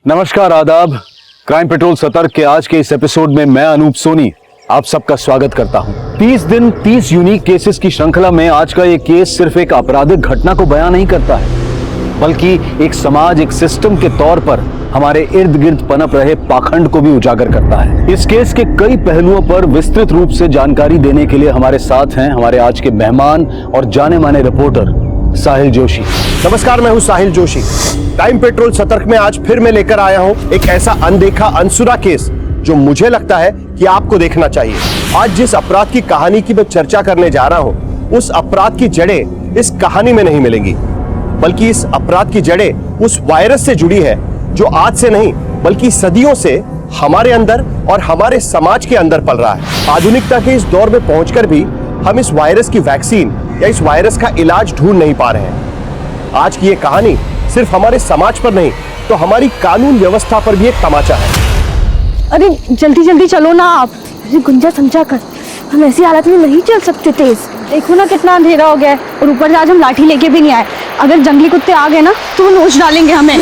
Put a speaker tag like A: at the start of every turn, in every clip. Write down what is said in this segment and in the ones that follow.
A: नमस्कार, आदाब। Crime petrol सतर्क के आज के इस एपिसोड में मैं अनूप सोनी आप सबका स्वागत करता हूं। 30 दिन 30 यूनिक केसेस की श्रृंखला में आज का ये केस सिर्फ एक आपराधिक घटना को बयां नहीं करता है, बल्कि एक समाज, एक सिस्टम के तौर पर हमारे इर्द गिर्द पनप रहे पाखंड को भी उजागर करता है। इस केस के कई पहलुओं पर विस्तृत रूप से जानकारी देने के लिए हमारे साथ हैं हमारे आज के मेहमान और जाने माने रिपोर्टर साहिल जोशी।
B: नमस्कार, मैं हूं साहिल जोशी। क्राइम पेट्रोल सतर्क में आज फिर मैं लेकर आया हूं एक ऐसा अनदेखा अनसुना केस जो मुझे लगता है कि आपको देखना चाहिए। आज जिस अपराध की कहानी की मैं चर्चा करने जा रहा हूं, उस अपराध की जड़ें इस कहानी में नहीं मिलेंगी, बल्कि इस अपराध की जड़ें उस वायरस से जुड़ी है जो आज से नहीं बल्कि सदियों से हमारे अंदर और हमारे समाज के अंदर पल रहा है। आधुनिकता के इस दौर में पहुंचकर भी हम इस वायरस की वैक्सीन या इस वायरस का इलाज ढूंढ नहीं पा रहे हैं। आज की ये कहानी सिर्फ हमारे समाज पर नहीं तो हमारी कानून व्यवस्था पर भी एक तमाचा है।
C: अरे जल्दी जल्दी चलो ना आप। अरे गुंजा समझा कर, हम ऐसी हालत में नहीं चल सकते तेज। देखो ना कितना अंधेरा हो गया है और ऊपर से आज हम लाठी लेके भी नहीं आए। अगर जंगली कुत्ते आ गए ना तो वो नोच डालेंगे हमें।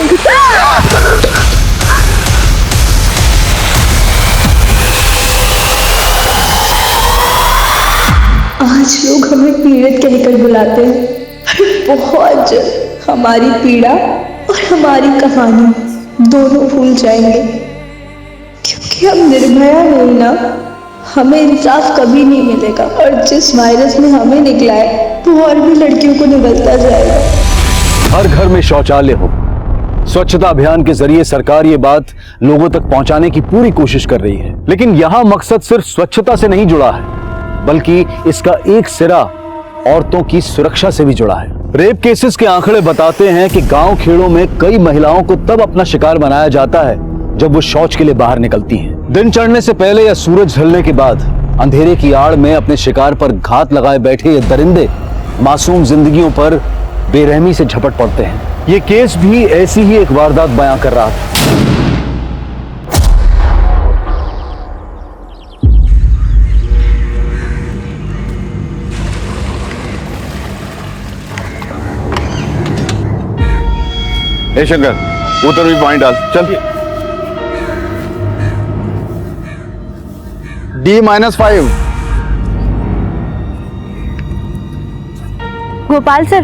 D: आज लोग हमें पीड़ित कहकर बुलाते हैं। बहुत जल्द हमारी पीड़ा और हमारी कहानी दोनों भूल जाएंगे, क्योंकि हम निर्भया नहीं ना। हमें इंसाफ कभी नहीं मिलेगा और जिस वायरस में हमें निकला है वो और भी लड़कियों को निगलता जाएगा।
A: हर घर में शौचालय हो, स्वच्छता अभियान के जरिए सरकार ये बात लोगों तक पहुंचाने की पूरी कोशिश कर रही है, लेकिन यहाँ मकसद सिर्फ स्वच्छता से नहीं जुड़ा है, बल्कि इसका एक सिरा औरतों की सुरक्षा से भी जुड़ा है। रेप केसेस के आंकड़े बताते हैं कि गांव खेड़ों में कई महिलाओं को तब अपना शिकार बनाया जाता है जब वो शौच के लिए बाहर निकलती हैं। दिन चढ़ने से पहले या सूरज ढलने के बाद अंधेरे की आड़ में अपने शिकार पर घात लगाए बैठे ये दरिंदे मासूम जिंदगियों पर बेरहमी से झपट पड़ते हैं। ये केस भी ऐसी ही एक वारदात बयां कर रहा था।
E: ए शंकर, उधर भी पॉइंट डाल, चल। D-5।
C: गोपाल सर,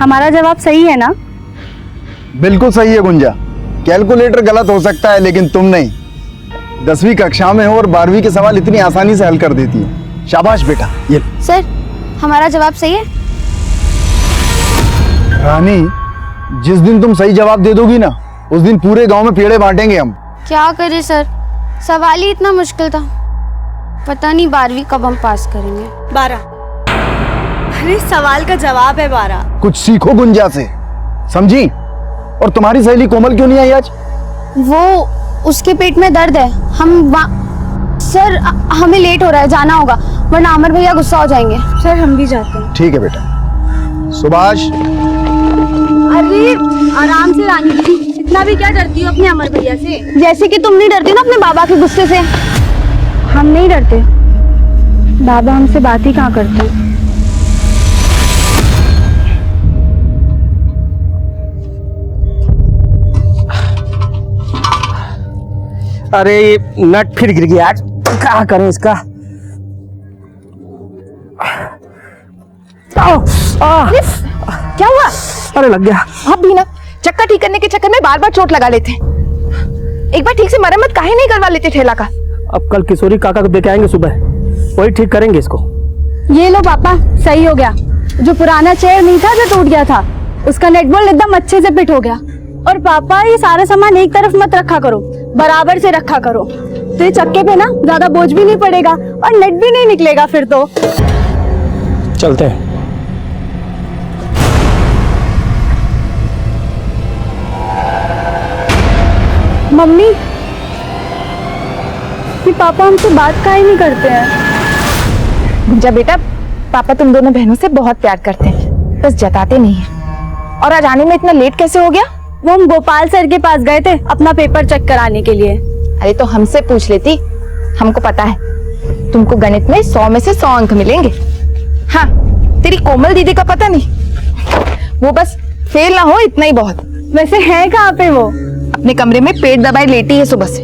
C: हमारा जवाब सही है ना?
F: बिल्कुल सही है गुंजा। कैलकुलेटर गलत हो सकता है लेकिन तुम नहीं। 10वीं कक्षा में हो और 12वीं के सवाल इतनी आसानी से हल कर देती है। शाबाश बेटा। ये
C: सर, हमारा जवाब सही है।
F: रानी, जिस दिन तुम सही जवाब दे दोगी ना, उस दिन पूरे गांव में पेड़े बांटेंगे हम।
G: क्या करें सर, सवाल ही इतना मुश्किल था। पता नहीं 12वीं कब हम पास करेंगे।
C: 12। अरे सवाल का जवाब है 12।
F: कुछ सीखो गुंजा से, समझी? और तुम्हारी सहेली कोमल क्यों नहीं आई आज?
G: वो उसके पेट में दर्द है। सर हमें लेट हो रहा है, जाना होगा वरना अमर भैया गुस्सा हो जाएंगे।
C: सर हम भी जाते हैं।
F: ठीक है बेटा। सुभाष।
C: अरे आराम से रानी दीदी, इतना भी क्या डरती हो अपने अमर भैया से? जैसे कि तुम नहीं डरती ना अपने बाबा के गुस्से से। हम नहीं डरते, बाबा हमसे बात ही कहाँ करते हैं।
H: अरे ये नट फिर गिर गया आज, क्या करें इसका?
C: क्या हुआ?
H: अरे लग गया।
I: आप भी ना चक्कर ठीक करने के चक्कर में बार बार चोट लगा लेते हैं। एक बार ठीक से मरम्मत काहे नहीं करवा लेते ठेला का?
H: अब कल किशोरी काका को देके आएंगे, सुबह वही ठीक करेंगे इसको।
C: ये लो पापा, सही हो गया। जो पुराना चेयर नहीं था जो टूट गया था, उसका नेट बोल्ट एकदम अच्छे से फिट हो गया। और पापा ये सारा सामान एक तरफ मत रखा करो, बराबर से रखा करो, तो ये चक्के पे ना ज्यादा बोझ भी नहीं पड़ेगा और नेट भी नहीं निकलेगा फिर तो।
H: चलते हैं।
C: मम्मी, ये पापा हमसे बात काहे नहीं करते हैं?
I: गुंजा बेटा, पापा तुम दोनों बहनों से बहुत प्यार करते हैं, बस जताते नहीं हैं। और आज आने में इतना लेट कैसे हो गया?
C: वो हम गोपाल सर के पास गए थे अपना पेपर चेक कराने के लिए।
I: अरे तो हमसे पूछ लेती, हमको पता है तुमको गणित में 100 में से 100 अंक मिलेंगे। हाँ, तेरी कोमल दीदी का पता नहीं, वो बस फेल ना हो इतना ही बहुत।
C: वैसे है कहाँ पे वो?
I: अपने कमरे में पेट दबाए लेटी है सुबह से।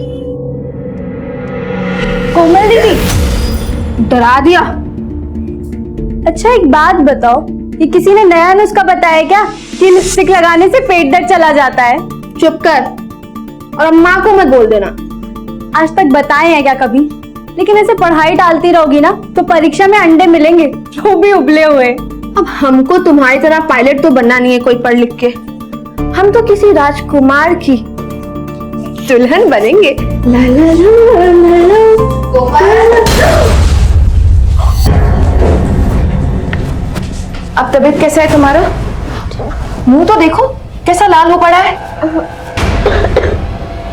C: कोमल दीदी
G: डरा दिया।
C: अच्छा एक बात बताओ, ये किसी ने नया नुस्खा बताया क्या कि लिपस्टिक लगाने से पेट दर्द चला जाता है?
G: चुप कर और अम्मा को मत बोल देना।
C: आज तक बताए हैं क्या कभी? लेकिन ऐसे पढ़ाई डालती रहोगी ना तो परीक्षा में अंडे मिलेंगे, वो भी उबले हुए।
G: अब हमको तुम्हारी तरह पायलट तो बनना नहीं है कोई पढ़ लिख के। हम तो किसी राजकुमार की दुल्हन बनेंगे। ला ला ला ला ला।
I: अब तबीयत कैसा है तुम्हारा? मुंह तो देखो कैसा लाल हो पड़ा है।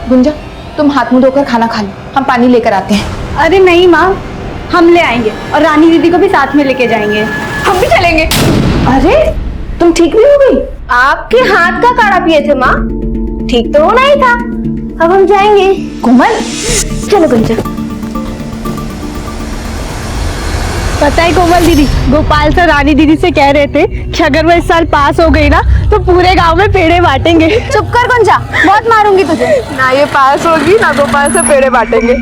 I: गुंजा तुम हाथ मुंह धोकर खाना खा लो, हम पानी लेकर आते हैं।
C: अरे नहीं माँ, हम ले आएंगे और रानी दीदी को भी साथ में लेके जाएंगे।
I: हम भी चलेंगे।
G: अरे तुम ठीक भी हो गई? आपके हाथ का काढ़ा पिए थे माँ, ठीक तो होना ही था। अब हम जाएंगे।
I: कोमल
G: चलो गुंजा।
C: पता है कोमल दीदी, गोपाल सर रानी दीदी से कह रहे थे कि अगर वो इस साल पास हो गई ना तो पूरे गांव में पेड़े बांटेंगे।
G: चुप कर गुंजा, बहुत मारूंगी तुझे।
I: ना ये पास होगी ना गोपाल से पेड़े बांटेंगे।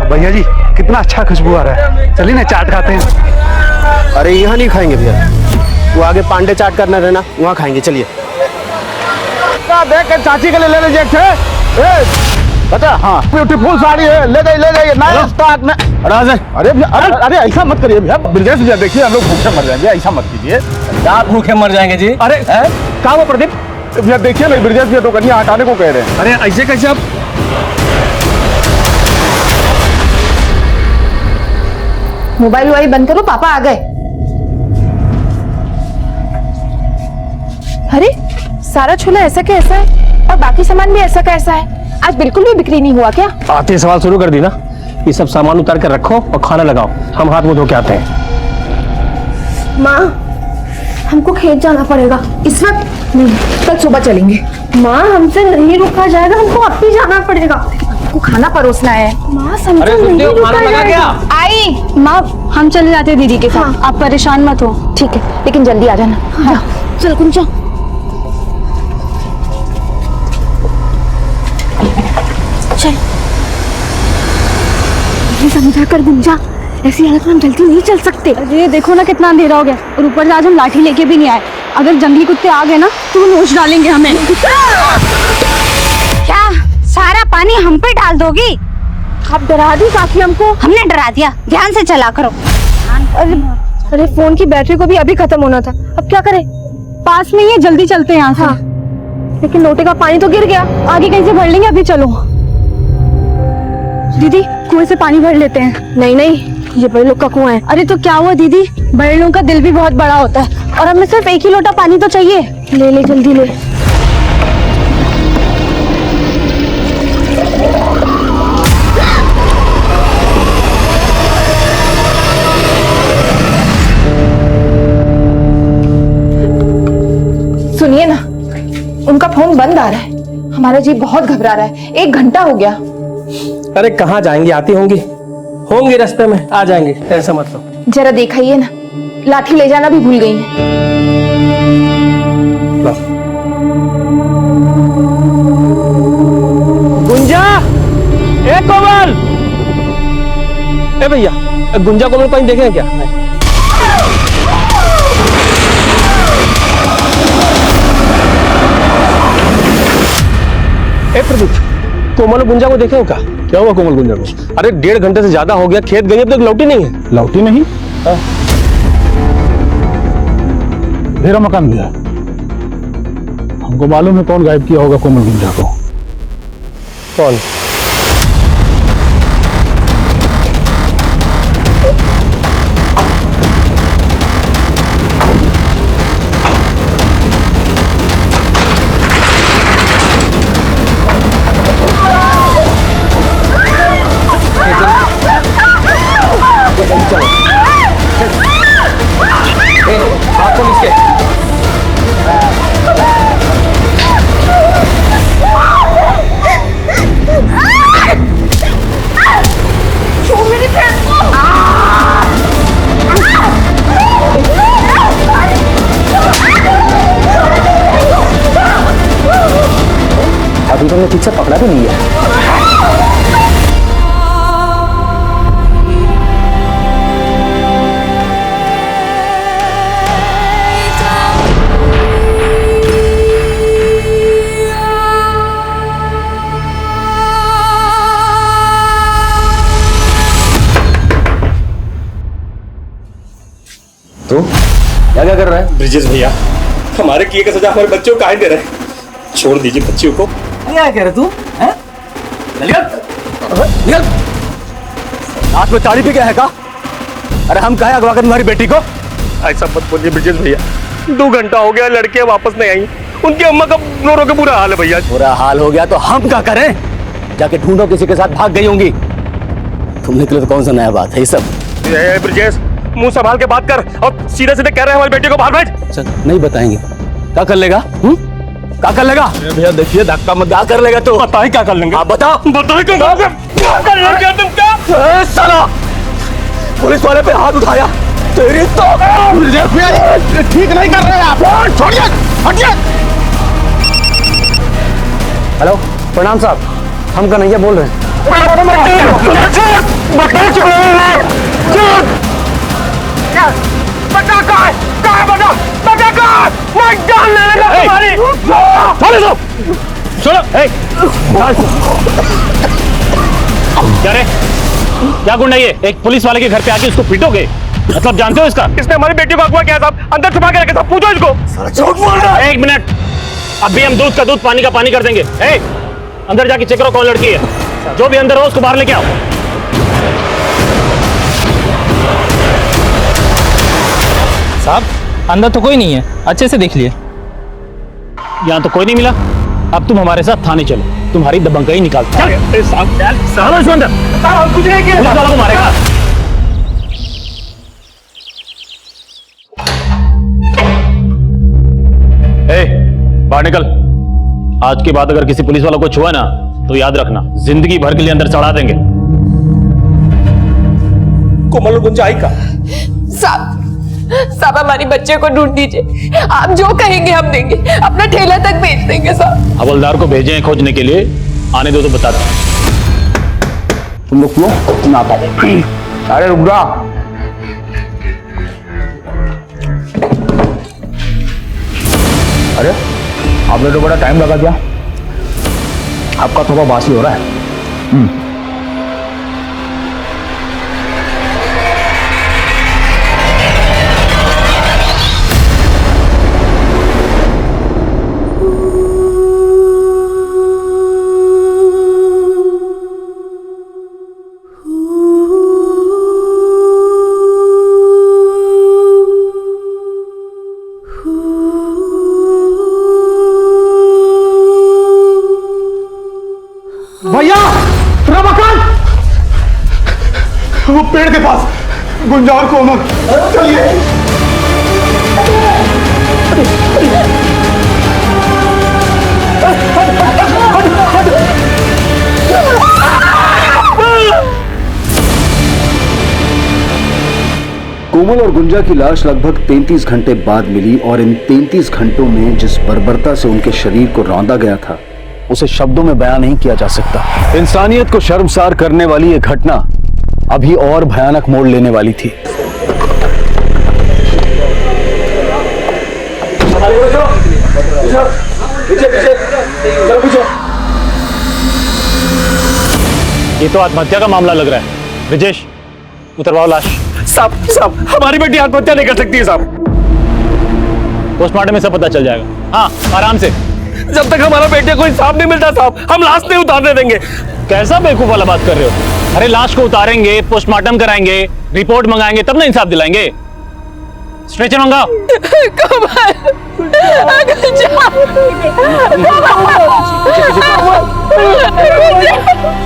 A: भैया जी कितना अच्छा खुशबू आ रहा है, चलिए ना चाट खाते हैं।
B: अरे यहाँ नहीं खाएंगे भैया, वो आगे पांडे चाट करना रहना, वहाँ खाएंगे। चलिए
F: देख चाची के लिए ले लीजिए। बता हाँ ब्यूटीफुल साड़ी है, ले जाइए नाइस स्टॉक में। अरे अरे अरे ऐसा मत करिए भैया, ब्रजेश भैया देखिए हम लोग भूखे मर जाएंगे, ऐसा मत कीजिए।
H: आप भूखे मर जाएंगे जी।
F: अरे
H: कहाँ वो प्रदीप?
F: भैया देखिए ना, ब्रजेश भैया तो कन्या हटाने को कह रहे हैं।
H: अरे ऐसे कैसे आप?
I: मोबाइल वोबाइल बंद करो, पापा आ गए। अरे सारा छोला ऐसा का ऐसा है और बाकी सामान भी ऐसा का ऐसा है। आज बिल्कुल भी बिक्री नहीं हुआ क्या?
H: आते सवाल शुरू कर दी ना। ये सब सामान उतार कर रखो और खाना लगाओ, हम हाथ मुंह धो के आते हैं।
G: माँ हमको खेत जाना पड़ेगा इस वक्त नहीं,
I: कल सुबह चलेंगे।
G: माँ हमसे नहीं रुका जाएगा, हमको अब भी जाना पड़ेगा।
I: को खाना परोसना है।
G: माँ समझो नहीं रुका जाएगा।
I: आई
C: माँ हम चले जाते हैं दीदी के साथ, आप परेशान मत हो।
I: ठीक है लेकिन जल्दी आ जाना।
G: हाँ चल गुंजा। चल समझा कर गुंजा, ऐसी हालत में हम जल्दी नहीं चल सकते।
C: अरे देखो ना कितना अंधेरा हो गया, और ऊपर से आज हम लाठी लेके भी नहीं आए। अगर जंगली कुत्ते आ गए ना तो वो नोच डालेंगे हमें।
G: क्या सारा पानी हम पे डाल दोगी? आप डरा दी काफी हमको। हमने डरा दिया, ध्यान से चला करो। अरे फोन की बैटरी को भी अभी खत्म होना था, अब क्या करें?
C: पास में ही है, जल्दी चलते हैं यहाँ से।
G: हाँ लेकिन लोटे का पानी तो गिर गया,
C: आगे कहीं से भर लेंगे, अभी चलो। दीदी कुएं से पानी भर लेते हैं।
G: नहीं नहीं ये बड़े लोग का कुआं है।
C: अरे तो क्या हुआ दीदी, बड़े लोगों का दिल भी बहुत बड़ा होता है और हमें सिर्फ एक ही लोटा पानी तो चाहिए।
G: ले ले जल्दी ले।
I: सुनिए ना, उनका फोन बंद आ रहा है। हमारा जी बहुत घबरा रहा है, 1 घंटा हो गया।
H: अरे कहाँ जाएंगे, आती होंगी रास्ते में, आ जाएंगे, टेंशन मत लो।
I: जरा दिखाइए ना, लाठी ले जाना भी भूल गई है।
H: गुंजा, ए कोमल, ए भैया गुंजा कोमल कहीं देखे क्या? ए प्रदीप, कोमल और गुंजा को देखे हो क्या?
F: क्या हुआ कोमल गुंजा को?
H: अरे 1.5 घंटे से ज्यादा हो गया, खेत गई अब तक लौटी नहीं है।
F: लौटी नहीं? मेरा मकान दिया, हमको मालूम है कौन गायब किया होगा कोमल गुंजा को।
H: कौन?
A: अभी तुमने ठीक से पकड़ा भी नहीं है। तो क्या क्या कर रहा है
H: ब्रिजेश भैया, हमारे किए का सजा हमारे बच्चों को काहे दे रहे हैं? छोड़ दीजिए बच्चियों को।
A: क्या कह रहे तू? हाथ में ताड़ी पी क्या है का? अरे हम कहे अगवा कर तुम्हारी बेटी को?
H: ऐसा मत बोलिए ब्रिजेश भैया, 2 घंटा हो गया, लड़कियां वापस नहीं आई। उनकी अम्मा का रो रो के बुरा हाल है भैया।
A: बुरा हाल हो गया तो हम क्या करें? जाके ढूंढो, किसी के साथ भाग गई होंगी। तुम निकले तो कौन सा नया बात है ये सब?
H: ब्रिजेश, मुंह संभाल के बात कर और सीधे सीधे कह रहे हैं हमारी बेटी को बाहर भेज।
A: चल, नहीं बताएंगे। क्या कर लेगा? क्या कर लेगा?
H: भैया देखिए, धक्का मत।
A: क्या कर लेगा तो?
H: बताए क्या कर लेंगे?
A: आप बताओ।
H: बताए क्या कर लेंगे तुम? क्या
A: साला पुलिस वाले पे हाथ उठाया तेरी तो।
F: ठीक नहीं कर रहे आप, छोड़िए, हटिए।
A: हेलो, प्रणाम साहब, हम कन्हैया बोल रहे हैं।
H: क्या रे, क्या गुंडा ये? एक पुलिस वाले के घर पे आके उसको पीटोगे? मतलब जानते हो इसका? इसने हमारी बेटी को अगवा किया साहब, अंदर छुपा के रखे साहब, पूछो इसको। एक मिनट, अभी हम दूध का दूध, पानी का पानी कर देंगे। अंदर जाके चेक करो कौन लड़की है। जो भी अंदर हो उसको बाहर लेके आओ।
J: साहब, अंदर तो कोई नहीं है, अच्छे से देख लिए।
H: यहाँ तो कोई नहीं मिला। अब तुम हमारे साथ थाने चलो, तुम्हारी दबंगई निकाल। पुलिस वालों को मारेगा। बाहर निकल। आज के बाद अगर किसी पुलिस वालों को छुआ ना तो याद रखना, जिंदगी भर के लिए अंदर चढ़ा देंगे। कोमल गुंजाई का
G: साहब हमारी बच्चे को ढूंढ दीजिए, आप जो कहेंगे हम देंगे, अपना ठेला तक बेच देंगे साहब।
H: हवलदार को भेजे हैं खोजने के लिए, आने दो तो बताते हैं।
A: तुम लोग क्यों ना पाओ? अरे रुक जा। अरे आपने तो बड़ा टाइम लगा दिया, आपका थोड़ा बासी हो रहा है।
F: भैया, रमाकांत, वो पेड़ के पास गुंजा और कोमल, चलिए।
A: कोमल और गुंजा की लाश लगभग 33 घंटे बाद मिली और इन 33 घंटों में जिस बर्बरता से उनके शरीर को रौंदा गया था उसे शब्दों में बयां नहीं किया जा सकता। इंसानियत को शर्मसार करने वाली ये घटना अभी और भयानक मोड़ लेने वाली थी।
H: ये तो आत्महत्या का मामला लग रहा है। ब्रिजेश, उतरवाओ लाश। साहब, हमारी बेटी आत्महत्या नहीं कर सकती है साहब। पोस्टमार्टम में सब पता चल जाएगा। हाँ, आराम से। जब तक हमारा बेटे को इंसाफ नहीं मिलता साहब, हम लाश नहीं उतारने देंगे। कैसा बेवकूफ वाला बात कर रहे हो? अरे लाश को उतारेंगे, पोस्टमार्टम कराएंगे, रिपोर्ट मंगाएंगे, तब ना इंसाफ दिलाएंगे। स्ट्रेचर मंगाओ।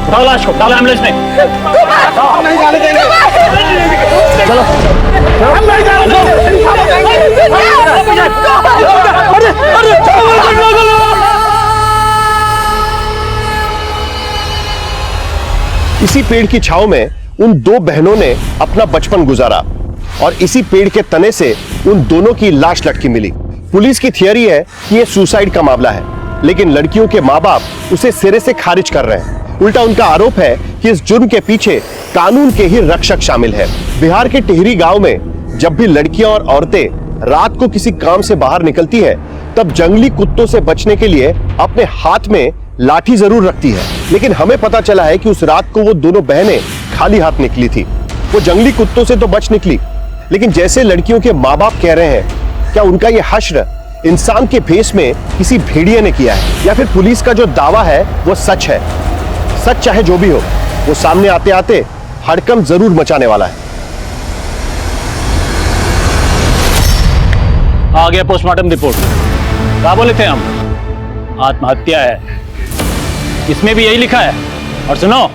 H: उठाओ लाश को, डालो एम्बुलेंस में।
F: नहीं जाने देंगे।
H: चलो,
F: हम नहीं जाने देंगे।
B: इसी पेड़ की छांव में उन 2 बहनों ने अपना बचपन गुजारा और इसी पेड़ के तने से उन दोनों की लाश लटकी मिली। पुलिस की थियरी है कि यह सुसाइड का मामला है, लेकिन लड़कियों के माँ बाप उसे सिरे से खारिज कर रहे हैं। उल्टा उनका आरोप है कि इस जुर्म के पीछे कानून के ही रक्षक शामिल है। बिहार के टिहरी गांव में जब भी लड़कियां और औरतें रात को किसी काम से बाहर निकलती है, तब जंगली कुत्तों से बचने के लिए अपने हाथ में लाठी जरूर रखती है। लेकिन हमें पता चला है कि उस रात को वो दोनों बहनें खाली हाथ निकली थी। वो जंगली कुत्तों से तो बच निकली, लेकिन जैसे लड़कियों के माँ बाप कह रहे हैं, क्या उनका ये हश्र इंसान के भेष में किसी भेड़िए ने किया है, या फिर पुलिस का जो दावा है वो सच है? सच चाहे जो भी हो, वो सामने आते आते हड़कंप जरूर मचाने वाला है।
H: आ गया पोस्टमार्टम रिपोर्ट। क्या बोले थे हम? आत्महत्या है, इसमें भी यही लिखा है। और सुनो,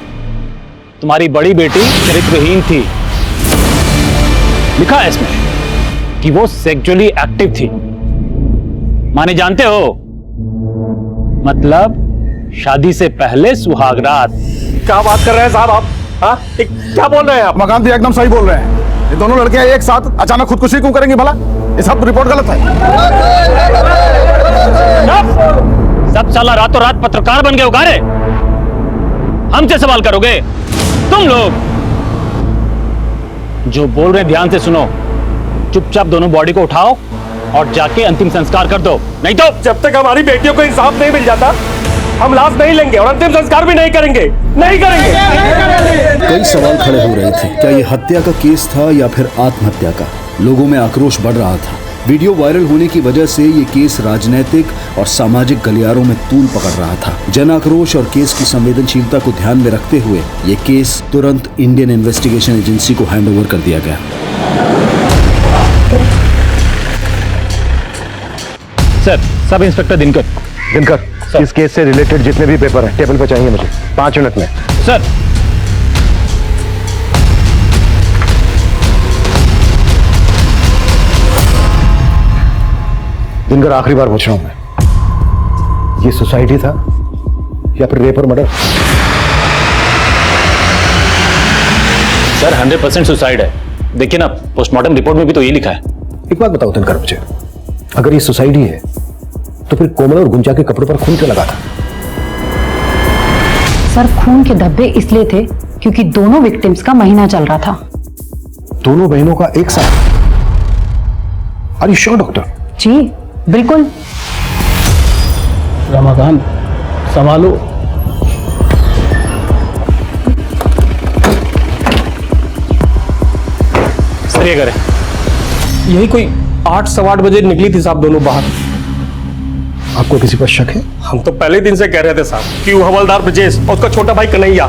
H: तुम्हारी बड़ी बेटी चरित्रहीन थी, लिखा है इसमें कि वो सेक्सुअली एक्टिव थी। माने जानते हो, मतलब शादी से पहले सुहागरात।
B: क्या बात कर रहे हैं साहब आप? हाँ, क्या बोल रहे हैं आप?
F: मकान तो एकदम सही बोल रहे हैं। ये दोनों लड़कियां एक साथ अचानक खुदकुशी क्यों करेंगी भला? ये सब रिपोर्ट गलत है।
H: सब साला रातों रात पत्रकार बन गए उगारे। हमसे सवाल करोगे तुम लोग? जो बोल रहे हैं ध्यान से सुनो। चुपचाप दोनों बॉडी को उठाओ और जाके अंतिम संस्कार कर दो, नहीं तो
B: जब तक हमारी बेटियों को इंसाफ नहीं मिल जाता, हम लाश नहीं लेंगे और अंतिम संस्कार भी नहीं करेंगे। नहीं करेंगे।
A: कई सवाल खड़े हो रहे थे। क्या ये हत्या का केस था या फिर आत्महत्या का? लोगों में आक्रोश बढ़ रहा था। वीडियो वायरल होने की वजह से ये केस राजनीतिक और सामाजिक गलियारों में तूल पकड़ रहा था। जन आक्रोश और केस की संवेदनशीलता को ध्यान में रखते हुए ये केस तुरंत इंडियन इन्वेस्टिगेशन एजेंसी को हैंडओवर कर दिया गया।
H: Sir, sub inspector Dinkar.
B: इस केस से रिलेटेड जितने भी पेपर हैं टेबल पर चाहिए मुझे 5 मिनट में।
H: सर,
B: दिनकर, आखिरी बार पूछ रहा हूं मैं, ये सोसाइटी था या फिर रेप और मर्डर?
H: सर 100% सुसाइड है। देखिए ना, पोस्टमार्टम रिपोर्ट में भी तो ये लिखा है।
B: एक बात बताओ दिनकर मुझे, अगर ये सोसाइटी है तो फिर कोमल और गुंजा के कपड़ों पर खून क्यों लगा था?
K: सर, खून के धब्बे इसलिए थे क्योंकि दोनों विक्टिम्स का महीना चल रहा था।
B: दोनों बहनों का एक साथ? Are you sure doctor?
K: जी बिल्कुल।
J: रमाकांत, संभालो।
H: सर ये करें।
J: यही कोई 8-8:15 बजे निकली थी साहब दोनों बाहर।
B: आपको किसी पर शक है?
L: हम तो पहले दिन से कह रहे थे साहब कि वो हवलदार ब्रजेश और उसका छोटा भाई कन्हैया,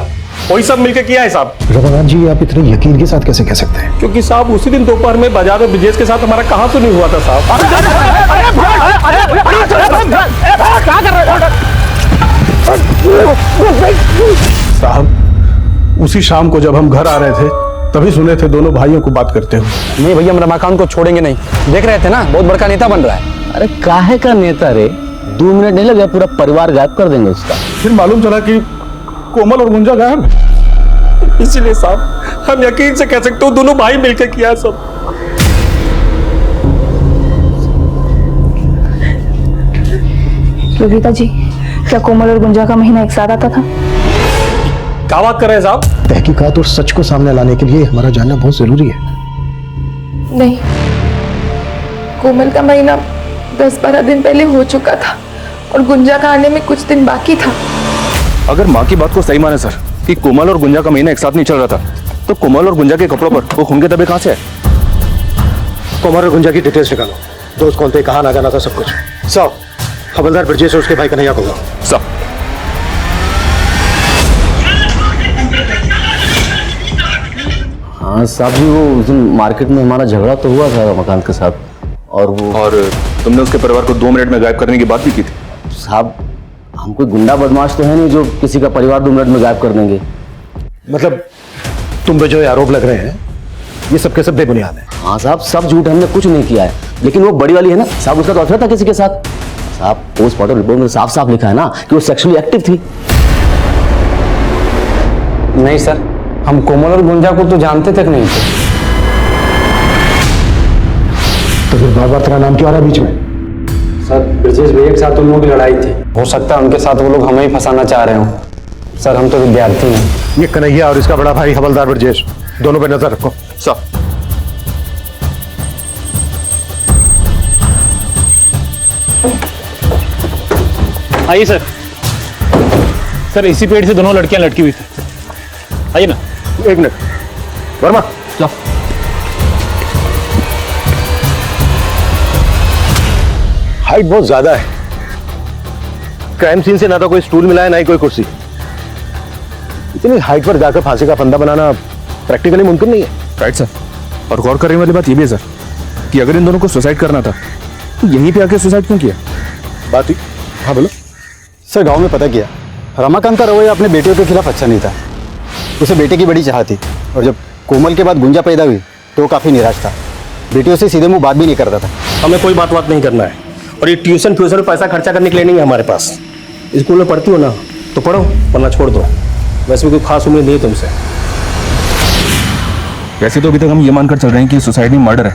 L: वही सब मिलकर किया है साहब।
B: रमाकांत जी, आप इतने यकीन के साथ कैसे कह सकते हैं?
L: क्योंकि साहब उसी दिन दोपहर में बाजार में ब्रजेश के साथ हमारा कहाँ तो नहीं हुआ था साहब।
B: साहब, उसी शाम को जब हम घर आ रहे थे तभी सुने थे दोनों भाइयों को बात करते हुए।
A: नहीं भैया, हम रमाकांत को छोड़ेंगे नहीं। देख रहे थे ना, बहुत बड़का नेता बन रहा है।
J: अरे काहे का नेता रे? 2 मिनट नहीं लगे, पूरा परिवार गायब कर देंगे उसका।
B: फिर मालूम चला कि कोमल और गुंजा गायब है।
L: इसीलिए साहब हम यकीन से कह सकते हो दोनों भाई मिलकर किया है सब।
G: योगिता जी, क्या कोमल और गुंजा का महीना एक साथ आता था?
L: क्या बात कर रहे हैं साहब?
B: तहकीकात और सच को सामने लाने के लिए हमारा जानना बहुत जरूरी है।
G: नहीं, कोमल का महीना 10-12 दिन पहले हो चुका था और गुंजा का आने में कुछ दिन बाकी था।
E: अगर माँ की बात को सही माने सर कि कोमल और गुंजा का महीना एक साथ नहीं चल रहा था, तो कोमल और गुंजा के कपड़ों पर वो खून के धब्बे कहाँ से है?
B: कोमल और गुंजा की डिटेल्स निकालो। दोस्त कौन थे, कहाँ ना जाना था, सब कुछ। सब हवलदार ब्रजेश और उसके भाई कन्हैया को
E: सब।
J: हाँ साहब जी, वो उस दिन मार्केट में हमारा झगड़ा तो हुआ था रमाकांत के साथ, और
E: तुमने उसके परिवार को 2 मिनट में गायब करने की बात भी की थी।
J: साहब, हम कोई गुंडा बदमाश तो है नहीं जो किसी का परिवार 2 मिनट में गायब कर देंगे।
B: मतलब तुम पे जो ये आरोप लग रहे हैं ये सब के सब बेबुनियाद है।
J: हाँ साहब, सब झूठ, हमने कुछ नहीं किया है। लेकिन वो बड़ी वाली है ना साहब, उसका तो अफेयर था किसी के साथ। साहब, पोस्टमार्टम रिपोर्ट में साफ साफ लिखा है ना कि वो सेक्सुअली एक्टिव थी।
A: नहीं सर, हम कोमल और गुंजा को तो जानते तक नहीं थे।
B: तो फिर बार बार तेरा नाम क्यों आ रहा है बीच में?
M: सर ब्रजेश भैया के साथ उन लोगों की लड़ाई थी। हो सकता है उनके साथ वो लोग हमें ही फंसाना चाह रहे हो। सर हम तो विद्यार्थी हैं।
B: ये कन्हैया और इसका बड़ा भाई हवलदार ब्रजेश, दोनों पे नजर रखो। सब
H: आइए सर। सर इसी पेड़ से दोनों लड़कियां लटकी हुई थी। आइए ना।
B: एक मिनट वर्मा,
H: जाओ।
B: हाइट बहुत ज्यादा है। क्राइम सीन से ना तो कोई स्टूल मिला है ना ही कोई कुर्सी। इतनी हाइट पर जाकर फांसी का फंदा बनाना प्रैक्टिकली मुमकिन नहीं है।
E: Right sir. और गौर करने वाली बात यह भी है सर कि अगर इन दोनों को सुसाइड करना था तो यहीं पे आके सुसाइड क्यों किया?
B: बात ही, हाँ बोलो।
A: सर गांव में पता किया, रमाकांत का रवैया अपने बेटियों के खिलाफ अच्छा नहीं था। उसे बेटे की बड़ी चाह थी और जब कोमल के बाद गुंजा पैदा हुई तो वो काफी निराश था। बेटियों से सीधे मुंह बात भी नहीं करता था।
B: हमें कोई बात नहीं करना है और ये ट्यूशन फ्यूशन में पैसा खर्चा करने के लिए नहीं है हमारे पास। स्कूल में पढ़ती हो ना तो पढ़ो, वरना छोड़ दो। वैसे भी कोई खास उम्मीद नहीं है तुमसे।
E: वैसे तो अभी तक हम ये मानकर चल रहे हैं कि सुसाइड नहीं मर्डर है,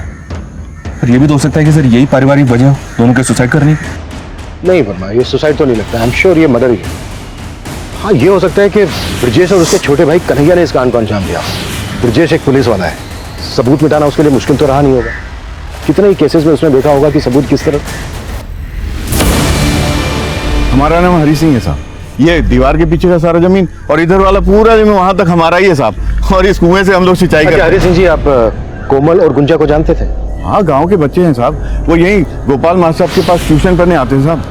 E: पर यह भी तो हो सकता है कि सर यही पारिवारिक वजह दोनों के सुसाइड करने की।
B: नहीं वर्मा, ये सुसाइड तो नहीं लगता। आई एम श्योर ये मर्डर ही है। हाँ, ये हो सकता है कि ब्रजेश और उसके छोटे भाई कन्हैया ने इस कांड को अंजाम दिया। ब्रजेश एक पुलिस वाला है, सबूत मिटाना उसके लिए मुश्किल तो रहा नहीं होगा। कितने ही केसेस में उसने देखा होगा कि सबूत किस तरह।
F: हमारा नाम हरी सिंह है साहब। ये दीवार के पीछे का सारा जमीन और इधर वाला पूरा जमीन वहां तक हमारा ही है साहब। और इस कुएं से हम लोग सिंचाई करते हैं।
B: हरी सिंह जी, आप कोमल और गुंजा को जानते थे?
F: हाँ, गांव के बच्चे हैं साहब। वो यही गोपाल मास्टर साहब के पास ट्यूशन पढ़ने आते हैं साहब।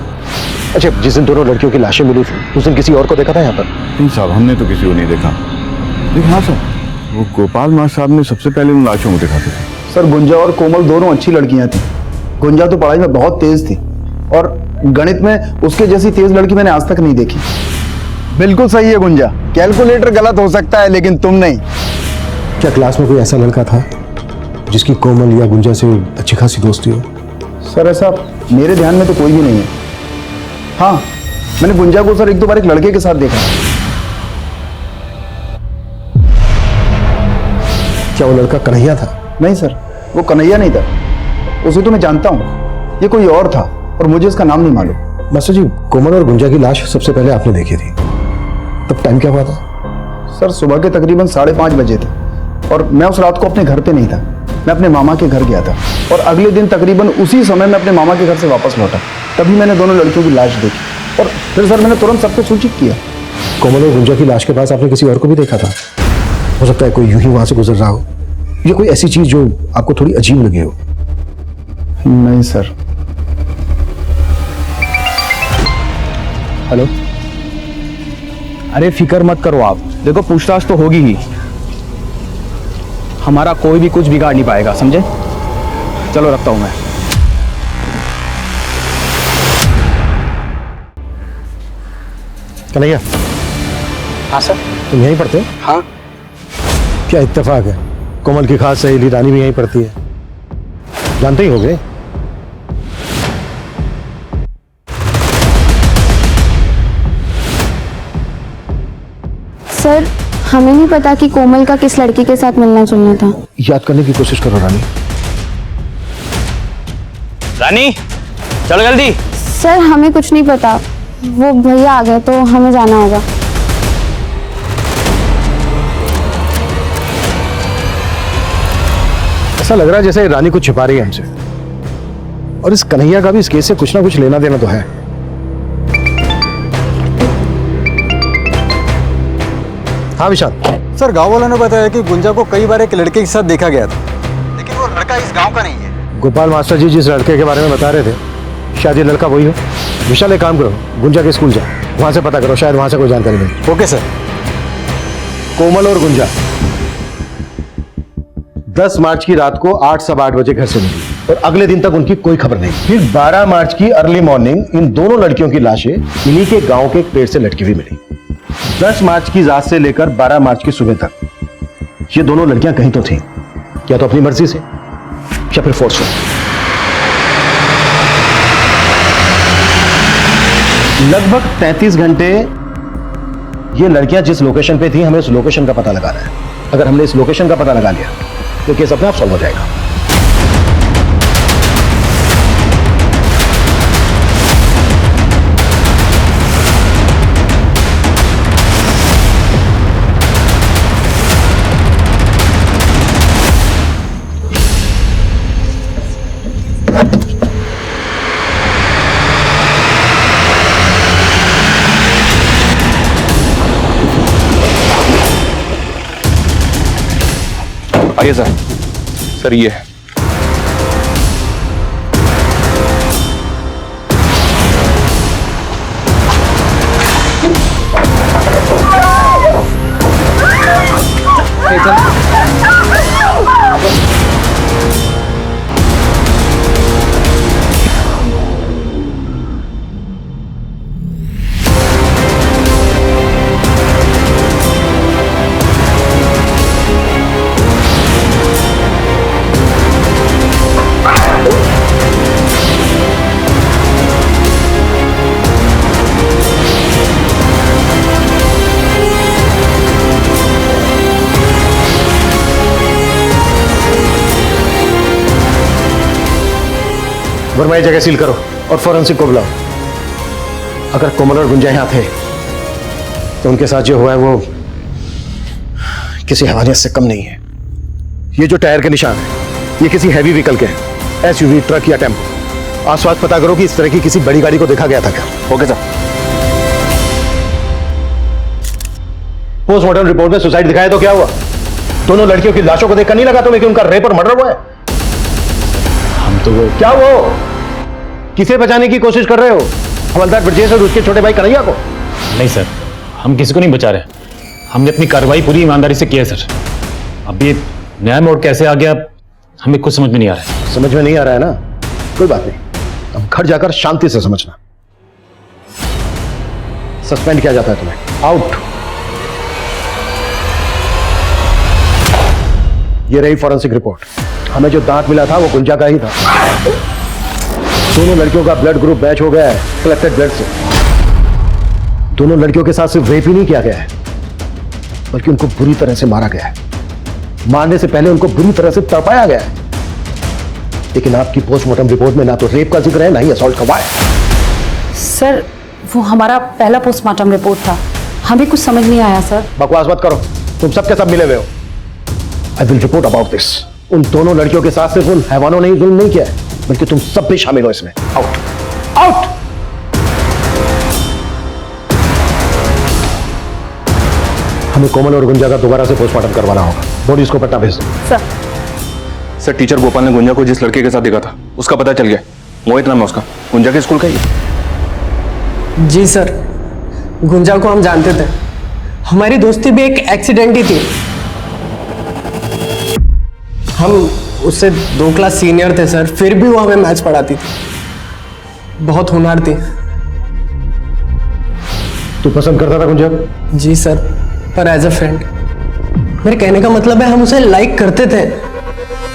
B: अच्छा, जिस दिन दोनों लड़कियों की लाशें मिली थी उस दिन किसी और को देखा था यहाँ पर?
F: नहीं साहब, हमने तो किसी को नहीं देखा। लेकिन हाँ सर, वो गोपाल मास्टर साहब ने सबसे पहले उन लाशों को देखा था।
N: सर गुंजा और कोमल दोनों अच्छी लड़कियां थी। गुंजा तो पढ़ाई में बहुत तेज थी और गणित में उसके जैसी तेज लड़की मैंने आज तक नहीं देखी।
F: बिल्कुल सही है गुंजा, कैलकुलेटर गलत हो सकता है लेकिन तुम नहीं।
B: क्या क्लास में कोई ऐसा लड़का था जिसकी कोमल या गुंजा से अच्छी खासी दोस्ती हो?
N: सर ऐसा मेरे ध्यान में तो कोई भी नहीं है। हाँ, मैंने गुंजा को सर एक दो बार एक लड़के के साथ देखा।
B: क्या वो लड़का कन्हैया था?
N: नहीं सर, वो कन्हैया नहीं था। उसे तो मैं जानता हूँ, ये कोई और था और मुझे इसका नाम नहीं मालूम।
B: मास्टर जी, कोमल और गुंजा की लाश सबसे पहले आपने देखी थी, तब टाइम क्या हुआ था?
N: सर सुबह के तकरीबन 5:30 बजे थे और मैं उस रात को अपने घर पे नहीं था। मैं अपने मामा के घर गया था और अगले दिन तकरीबन उसी समय मैं अपने मामा के घर से वापस लौटा। तभी मैंने दोनों लड़कियों की लाश देखी और फिर सर मैंने तुरंत सबको सूचित किया।
B: कोमल और गुंजा की लाश के पास आपने किसी और को भी देखा था? हो सकता है कोई यूं ही वहां से गुजर रहा हो, या कोई ऐसी चीज जो आपको थोड़ी अजीब लगे हो?
N: नहीं सर।
E: हेलो। अरे फिक्र मत करो आप, देखो पूछताछ तो होगी ही। हमारा कोई भी कुछ बिगाड़ नहीं पाएगा, समझे? चलो रखता हूं मैं।
B: कन्हैया।
M: हाँ सर।
B: तुम यहीं पढ़ते हो?
M: हाँ।
B: क्या इत्तेफाक है, कोमल की खास सहेली रानी भी यहीं पढ़ती है। जानते ही होगे।
C: सर हमें नहीं पता कि कोमल का किस लड़की के साथ मिलना जुलना था।
B: याद करने की कोशिश करो रानी।
H: रानी चलो जल्दी।
C: सर हमें कुछ नहीं पता, वो भैया आ गए तो हमें जाना होगा।
B: ऐसा लग रहा है जैसे रानी कुछ छिपा रही है हमसे, और इस कन्हैया का भी इस केस से कुछ ना कुछ लेना देना तो है। हाँ विशाल।
O: सर गांव वालों ने बताया कि गुंजा को कई बार एक लड़के के साथ देखा गया था, लेकिन वो लड़का इस गांव का नहीं है।
B: गोपाल मास्टर जी जिस लड़के के बारे में बता रहे थे, शायद ये लड़का वही हो। विशाल एक काम करो, गुंजा के स्कूल जाओ, वहां से पता करो, शायद वहां से कोई जानकारी मिले।
O: Okay sir.
B: कोमल और गुंजा 10 मार्च की रात को 8 सवा 8 बजे घर से निकली और अगले दिन तक उनकी कोई खबर नहीं। फिर 12 मार्च की अर्ली मॉर्निंग इन दोनों लड़कियों की लाशें इन्हीं के गांव के एक पेड़ से लटकी हुई मिली। 10 मार्च की रात से लेकर 12 मार्च की सुबह तक ये दोनों लड़कियां कहीं तो थीं, या तो अपनी मर्जी से या फिर फोर्स से। लगभग 33 घंटे ये लड़कियां जिस लोकेशन पे थी, हमें उस लोकेशन का पता लगाना है। अगर हमने इस लोकेशन का पता लगा लिया तो केस अपने आप सॉल्व हो जाएगा।
E: ये सर ये है।
B: वर्मा, ये जगह सील करो और फॉरेंसिक को बुलाओ। अगर कोमल और गुंजा यहां थे तो उनके साथ जो हुआ है वो किसी हैवानियत से कम नहीं है। ये जो टायर के निशान है ये किसी हैवी व्हीकल के हैं, एसयूवी, ट्रक या टेम्पो। आसपास पता करो कि इस तरह की किसी बड़ी गाड़ी को देखा गया था क्या।
E: Okay sir.
B: पोस्टमार्टम रिपोर्ट में सुसाइड दिखाया तो क्या हुआ? दोनों लड़कियों की लाशों को देखकर नहीं लगा तुम्हें कि उनका रेप और मर्डर हुआ है? हम तो वो क्या वो किसे बचाने की कोशिश कर रहे हो? हवलदार ब्रजेश और उसके छोटे भाई कन्हैया को?
H: नहीं सर, हम किसी को नहीं बचा रहे। हमने अपनी कार्रवाई पूरी ईमानदारी से की है सर। अब ये नया मोड़ कैसे आ गया हमें कुछ समझ में नहीं आ रहा है।
B: समझ में नहीं आ रहा है ना? कोई बात नहीं, अब घर जाकर शांति से समझना। सस्पेंड किया जाता है तुम्हें। आउट। ये रही फॉरेंसिक रिपोर्ट। हमें जो दांत मिला था वो गुंजा का ही था। दोनों लड़कियों का ब्लड ग्रुप मैच हो गया है कलेक्टेड ब्लड से। दोनों लड़कियों के साथ सिर्फ रेप ही नहीं किया गया है बल्कि उनको बुरी तरह से मारा गया है। मारने से पहले उनको बुरी तरह से तड़पाया गया है। लेकिन आपकी पोस्टमार्टम रिपोर्ट में ना तो रेप का जिक्र है ना ही असॉल्ट का वार।
K: सर वो हमारा पहला पोस्टमार्टम रिपोर्ट था, हमें कुछ समझ नहीं आया सर।
B: बकवास मत करो, तुम सबके सब मिले हुए हो। I will report about this. उन दोनों लड़कियों के साथ सिर्फ उन हैवानों ने ही जुल्म नहीं किया है बल्कि तुम सब भी शामिल हो इसमें। Out out. हमें कोमल और गुंजा का दोबारा से पोस्टमार्टम करवाना होगा। बॉडीज को पटना भेज दो।
E: सर टीचर गोपाल ने गुंजा को जिस लड़के के साथ देखा था उसका पता चल गया। मोहित नाम है उसका, गुंजा के स्कूल का ही।
P: जी सर, गुंजा को हम जानते थे। हमारी दोस्ती भी एक एक्सीडेंट ही थी। हम उससे 2 क्लास सीनियर थे सर, फिर भी वो हमें मैच पढ़ाती थी। बहुत होनहार थी।
B: तू पसंद करता था गुंजा?
P: जी सर, पर एज अ फ्रेंड। मेरे कहने का मतलब है हम उसे लाइक करते थे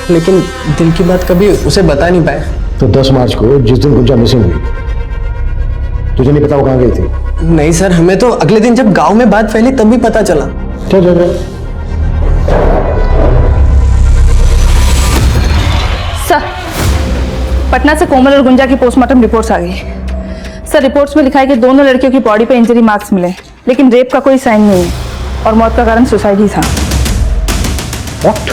P: लेकिन दिल की बात कभी उसे बता नहीं पाए।
B: तो 10 मार्च को जिस दिन गुंजा मिसिंग हुई तुझे नहीं पता वो कहां गई थी?
P: नहीं सर, हमें तो अगले दिन जब गांव में बात फैली तब भी पता चला।
B: क्या चल रहा है?
C: सर, पटना से कोमल और गुंजा की पोस्टमार्टम रिपोर्ट्स आ गई। सर रिपोर्ट्स में लिखा है कि दोनों लड़कियों की बॉडी पे इंजरी मार्क्स मिले लेकिन रेप का कोई साइन नहीं है और मौत का कारण सुसाइड ही था।
B: What?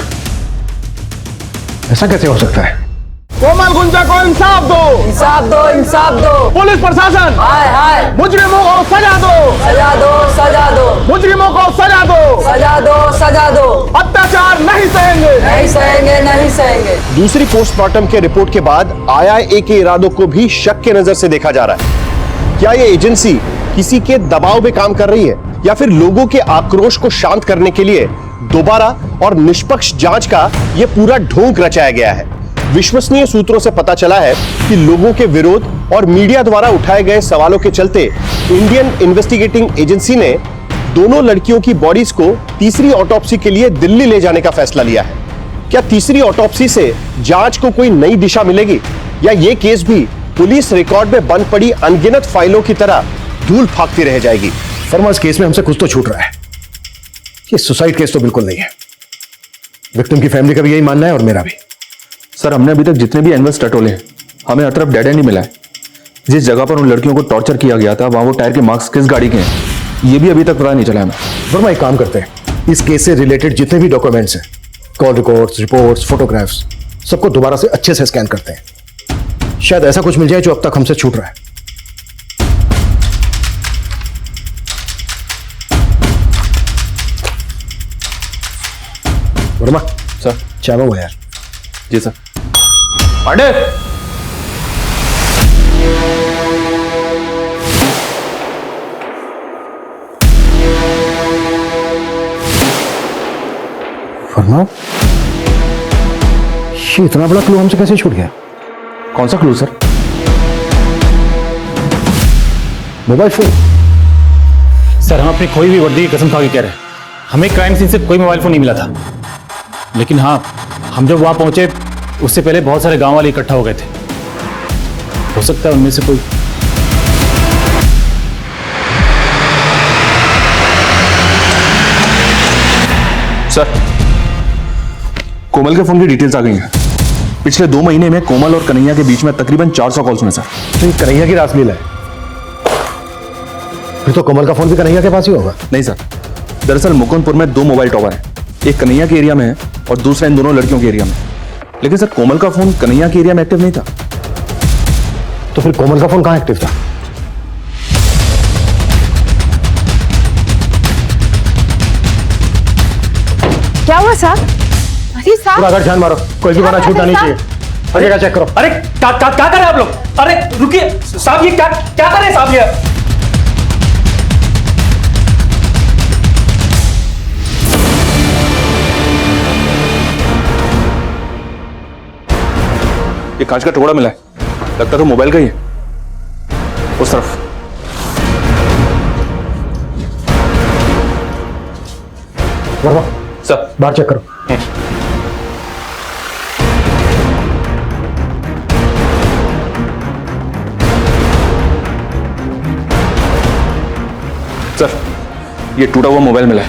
B: ऐसा कैसे हो सकता है?
Q: कोमल गुंजा को इंसाफ दो, इंसाफ दो, इंसाफ दो। पुलिस प्रशासन हाय हाय, मुजरिमों को सजा दो, सजा दो, सजा दो। मुजरिमों को सजा दो, सजा दो, सजा दो। अत्याचार नहीं सहेंगे, नहीं सहेंगे, नहीं सहेंगे।
B: दूसरी पोस्टमार्टम के रिपोर्ट के बाद IIA के इरादों को भी शक के नजर से देखा जा रहा है। क्या ये एजेंसी किसी के दबाव में काम कर रही है या फिर लोगों के आक्रोश को शांत करने के लिए दोबारा और निष्पक्ष जांच का यह पूरा ढोंग रचाया गया है? विश्वसनीय सूत्रों से पता चला है कि लोगों के विरोध और मीडिया द्वारा उठाए गए सवालों के चलते इंडियन इन्वेस्टिगेटिंग एजेंसी ने दोनों लड़कियों की बॉडीज को तीसरी ऑटोप्सी के लिए दिल्ली ले जाने का फैसला लिया है। क्या तीसरी ऑटोप्सी से जांच को कोई नई दिशा मिलेगी या यह केस भी पुलिस रिकॉर्ड में बंद पड़ी अनगिनत फाइलों की तरह धूल फाकती रह जाएगी? फर्मा, इस केस में हमसे कुछ तो छूट रहा है। ये सुसाइड केस तो बिल्कुल नहीं है। विक्टिम की फैमिली का भी यही मानना है और मेरा भी।
E: सर हमने अभी तक जितने भी एंगल्स टटोले हैं हमें हर तरफ डेड एंड ही मिला है। जिस जगह पर उन लड़कियों को टॉर्चर किया गया था वहां वो टायर के मार्क्स किस गाड़ी के हैं ये भी अभी तक पता नहीं चला हमें।
B: वर्मा, एक काम करते हैं, इस केस से रिलेटेड जितने भी डॉक्यूमेंट्स हैं, कॉल रिकॉर्ड्स, रिपोर्ट्स, फोटोग्राफ्स, सबको दोबारा से अच्छे से स्कैन करते हैं। शायद ऐसा कुछ मिल जाए जो अब तक हमसे छूट रहा है। वर्मा,
E: सर
B: चाबा हुआ यार।
E: जी सर।
L: पांडे,
B: वर्मा, ये इतना बड़ा क्लू हमसे कैसे छूट गया?
E: कौन सा clue sir?
B: Mobile phone.
H: Sir हम अपनी खोई हुई वर्दी की कसम खा के कह रहे हैं, हमें क्राइम सीन से कोई मोबाइल फोन नहीं मिला था। लेकिन हाँ, हम जब वहां पहुंचे उससे पहले बहुत सारे गांव वाले इकट्ठा हो गए थे। हो सकता है उनमें से कोई।
E: सर, कोमल के फोन की डिटेल्स आ गई हैं। पिछले 2 महीने में कोमल और कन्हैया के बीच में तकरीबन 400 कॉल्स में सर।
B: तो ये कन्हैया की रासलीला है? फिर तो कोमल का फोन भी कन्हैया के पास ही होगा।
E: नहीं सर, दरअसल मुकुंदपुर में 2 मोबाइल टावर हैं, एक कन्हैया के एरिया में है और दूसरा इन दोनों लड़कियों के एरिया में। लेकिन सर कोमल का फोन कन्हैया के एरिया में एक्टिव नहीं था।
B: तो फिर कोमल का फोन कहां एक्टिव था?
I: क्या हुआ साहब? अरे साहब,
B: पूरा घर ध्यान मारो, कोई भी बना छूटना नहीं चाहिए। आगे का चेक करो।
L: अरे क्या कर रहे हैं आप लोग? अरे रुकिए साहब, ये क्या क्या कर रहे हैं साहब?
E: ये कांच का टुकड़ा मिला है, लगता तो मोबाइल का ही है। उस तरफ।
B: वर्मा
E: सर,
B: बाहर चेक करो।
E: सर, ये टूटा हुआ मोबाइल मिला है।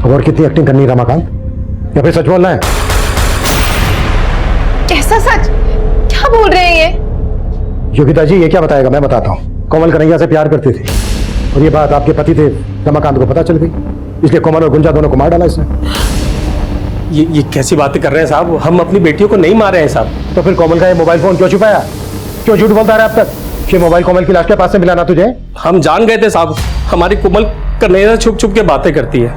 B: और कितनी एक्टिंग करनी है रमाकांत, या फिर सच बोलना है?
G: कैसा सच? क्या बोल रहे हैं ये?
B: योगिता जी, ये क्या बताएगा? मैं बताता हूँ। कोमल कन्हैया से प्यार करती थी और ये बात आपके पति थे रमाकांत को पता चल गई, इसलिए कोमल और गुंजा दोनों को मार डाला इसने।
L: ये कैसी बातें कर रहे हैं साहब? हम अपनी बेटियों को नहीं मार रहे हैं साहब।
B: तो फिर कोमल का ये मोबाइल फोन क्यों छुपाया? क्यों झूठ बोलता रहा अब तक? ये मोबाइल कोमल की लाश के पास से मिला ना तुझे?
L: हम जान गए थे साहब, हमारी कोमल कन्हैया छुप छुप के बातें करती है।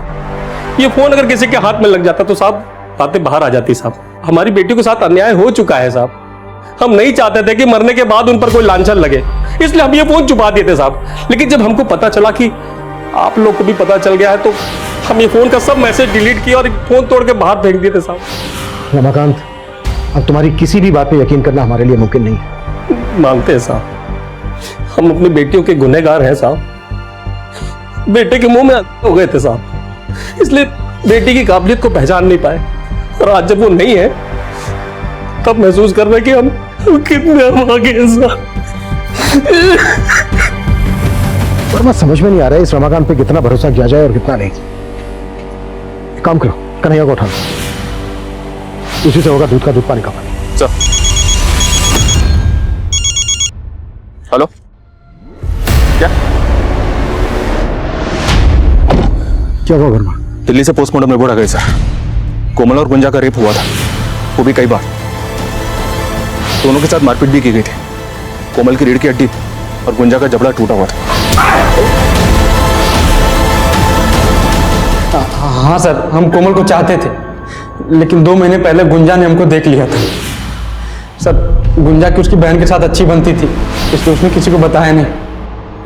L: ये फोन अगर किसी के हाथ में लग जाता तो साहब बातें बाहर आ जाती साहब। हमारी बेटी के साथ अन्याय हो चुका है साहब। हम नहीं चाहते थे कि मरने के बाद उन पर कोई लांछन लगे, इसलिए हम ये फोन छुपा दिए थे साहब। लेकिन जब हमको पता चला कि आप लोग को भी पता चल गया है तो हम ये फोन का सब मैसेज डिलीट किया और फोन तोड़ के बाहर फेंक दिए थे साहब।
B: रमाकांत, अब तुम्हारी किसी भी बात पे यकीन करना हमारे लिए मुमकिन नहीं है।
L: मानते हैं साहब, हम अपनी बेटियों के गुनहगार हैं साहब। बेटे के मुंह में हो गए थे साहब, इसलिए बेटी की काबिलियत को पहचान नहीं पाए। और आज जब वो नहीं है तब महसूस कर रहे कि हम कितने हम आगे हैं साहब।
B: पर मैं समझ में नहीं आ रहा है इस रमाकांत पे कितना भरोसा किया जाए और कितना नहीं। एक काम करो, कन्हैया को उठा लो, उसी से होगा दूध का दूध पानी का पानी।
E: सर। हेलो,
B: क्या हुआ वर्मा?
E: दिल्ली से पोस्टमार्टम रिपोर्ट आ गई सर। कोमल और गुंजा का रेप हुआ था, वो भी कई बार। दोनों के साथ मारपीट भी की गई थी। कोमल की रीढ़ की हड्डी और गुंजा का जबड़ा टूटा हुआ था।
M: हाँ सर, हम कोमल को चाहते थे, लेकिन 2 महीने पहले गुंजा ने हमको देख लिया था। सर, गुंजा की उसकी बहन के साथ अच्छी बनती थी, इसलिए उसने किसी को बताया नहीं।